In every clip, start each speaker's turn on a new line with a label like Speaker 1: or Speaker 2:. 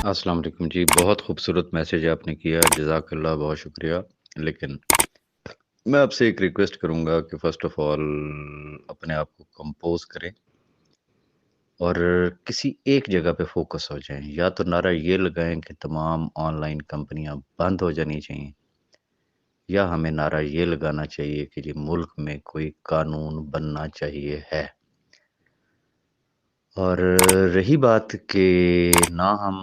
Speaker 1: السلام علیکم جی، بہت خوبصورت میسیج آپ نے کیا، جزاک اللہ، بہت شکریہ۔ لیکن میں آپ سے ایک ریکویسٹ کروں گا کہ فرسٹ آف آل اپنے آپ کو کمپوز کریں اور کسی ایک جگہ پہ فوکس ہو جائیں۔ یا تو نعرہ یہ لگائیں کہ تمام آن لائن کمپنیاں بند ہو جانی چاہیے، یا ہمیں نعرہ یہ لگانا چاہیے کہ یہ ملک میں کوئی قانون بننا چاہیے ہے۔ اور رہی بات کہ نہ ہم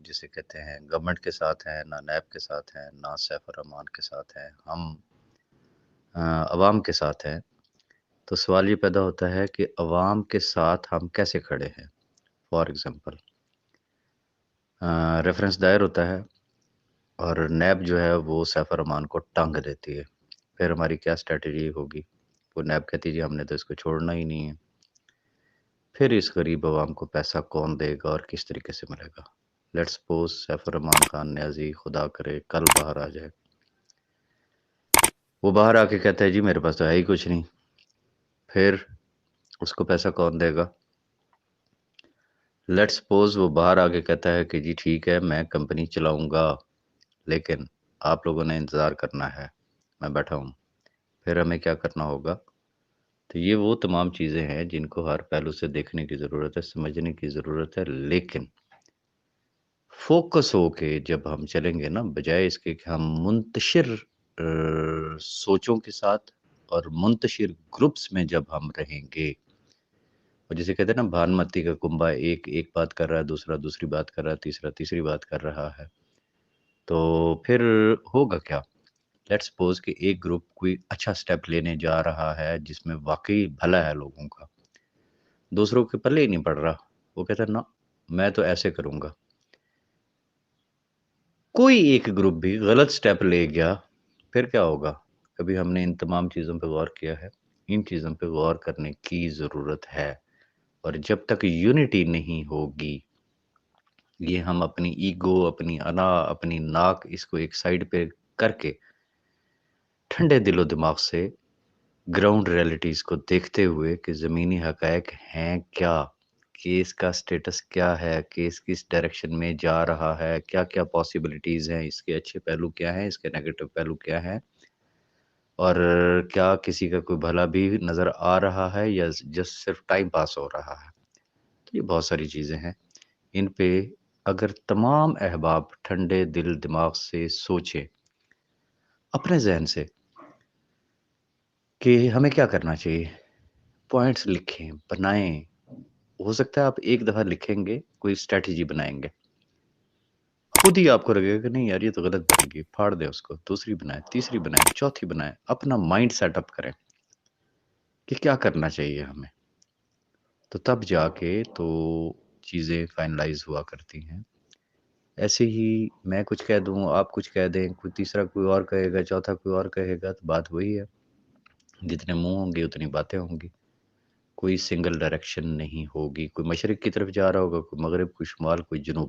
Speaker 1: جسے کہتے ہیں گورنمنٹ کے ساتھ ہیں، نہ نیب کے ساتھ ہیں، نہ سیف الرحمان کے ساتھ ہیں، ہم عوام کے ساتھ ہیں، تو سوال یہ پیدا ہوتا ہے کہ عوام کے ساتھ ہم کیسے کھڑے ہیں۔ فار ایگزامپل ریفرنس دائر ہوتا ہے اور نیب جو ہے وہ سیف الرحمان کو ٹانگ دیتی ہے، پھر ہماری کیا اسٹریٹجی ہوگی؟ وہ نیب کہتی ہے جی ہم نے تو اس کو چھوڑنا ہی نہیں ہے۔ پھر اس غریب عوام کو پیسہ کون دے گا اور کس طریقے سے ملے گا؟ لیٹ سپوز سیف الرحمان خان نیازی خدا کرے کل باہر آ جائے، وہ باہر آ کے کہتا ہے جی میرے پاس تو ہے ہی کچھ نہیں، پھر اس کو پیسہ کون دے گا؟ لیٹ سپوز وہ باہر آ کے کہتا ہے کہ جی ٹھیک ہے میں کمپنی چلاؤں گا لیکن آپ لوگوں نے انتظار کرنا ہے، میں بیٹھا ہوں۔ پھر ہمیں کیا کرنا ہوگا؟ تو یہ وہ تمام چیزیں ہیں جن کو ہر پہلو سے دیکھنے کی ضرورت ہے، سمجھنے کی ضرورت ہے، لیکن فوکس ہو کے جب ہم چلیں گے نا، بجائے اس کے کہ ہم منتشر سوچوں کے ساتھ اور منتشر گروپس میں جب ہم رہیں گے، اور جسے کہتے ہیں نا بھانمتی کا کنبہ، ایک بات کر رہا ہے، دوسرا دوسری بات کر رہا ہے، تیسرا تیسری بات کر رہا ہے، تو پھر ہوگا کیا؟ لیٹ سپوز کہ ایک گروپ کوئی اچھا سٹیپ لینے جا رہا ہے جس میں واقعی بھلا ہے لوگوں کا، دوسروں کے پلے ہی نہیں پڑ رہا، وہ کہتا ہے نا میں تو ایسے کروں گا۔ کوئی ایک گروپ بھی غلط سٹیپ لے گیا، پھر کیا ہوگا؟ کبھی ہم نے ان تمام چیزوں پہ غور کیا ہے؟ ان چیزوں پہ غور کرنے کی ضرورت ہے، اور جب تک یونٹی نہیں ہوگی، یہ ہم اپنی ایگو، اپنی انا، اپنی ناک، اس کو ایک سائیڈ پہ کر کے ٹھنڈے دل و دماغ سے گراؤنڈ ریئلٹیز کو دیکھتے ہوئے کہ زمینی حقائق ہیں کیا، کیس کا سٹیٹس کیا ہے، کیس کس ڈائریکشن میں جا رہا ہے، کیا کیا پاسبلٹیز ہیں، اس کے اچھے پہلو کیا ہیں، اس کے نیگیٹو پہلو کیا ہیں، اور کیا کسی کا کوئی بھلا بھی نظر آ رہا ہے یا جسٹ صرف ٹائم پاس ہو رہا ہے۔ تو یہ بہت ساری چیزیں ہیں، ان پہ اگر تمام احباب ٹھنڈے دل دماغ سے سوچیں اپنے ذہن سے کہ ہمیں کیا کرنا چاہیے، پوائنٹس لکھیں، بنائیں۔ ہو سکتا ہے آپ ایک دفعہ لکھیں گے، کوئی اسٹریٹجی بنائیں گے، خود ہی آپ کو لگے گا کہ نہیں یار یہ تو غلط بنے گی، پھاڑ دیں اس کو، دوسری بنائیں، تیسری بنائیں، چوتھی بنائیں، اپنا مائنڈ سیٹ اپ کریں کہ کیا کرنا چاہیے ہمیں، تو تب جا کے تو چیزیں فائنلائز ہوا کرتی ہیں۔ ایسے ہی میں کچھ کہہ دوں، آپ کچھ کہہ دیں، کوئی تیسرا کوئی اور کہے گا، چوتھا کوئی اور کہے گا، تو بات وہی ہے، جتنے منہ ہوں گے اتنی باتیں ہوں گی، کوئی سنگل ڈائریکشن نہیں ہوگی، کوئی مشرق کی طرف جا رہا ہوگا، کوئی مغرب، کوئی شمال، کوئی جنوب،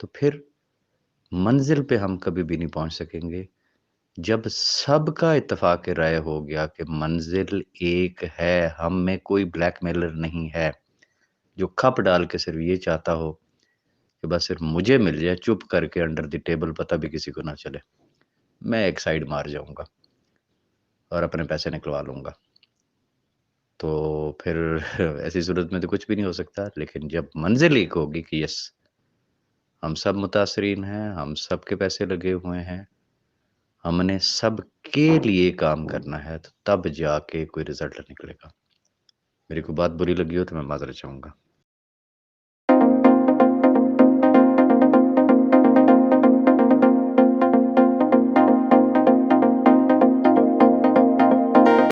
Speaker 1: تو پھر منزل پہ ہم کبھی بھی نہیں پہنچ سکیں گے۔ جب سب کا اتفاق رائے ہو گیا کہ منزل ایک ہے، ہم میں کوئی بلیک میلر نہیں ہے جو کھپ ڈال کے صرف یہ چاہتا ہو کہ بس صرف مجھے مل جائے چپ کر کے انڈر دی ٹیبل، پتہ بھی کسی کو نہ چلے، میں ایک سائیڈ مار جاؤں گا اور اپنے پیسے نکلوا لوں گا، تو پھر ایسی صورت میں تو کچھ بھی نہیں ہو سکتا۔ لیکن جب منزل ایک ہوگی کہ یس ہم سب متاثرین ہیں، ہم سب کے پیسے لگے ہوئے ہیں، ہم نے سب کے لیے کام کرنا ہے، تو تب جا کے کوئی رزلٹ نکلے گا۔ میری کوئی بات بری لگی ہو تو میں معذرت چاہوں گا۔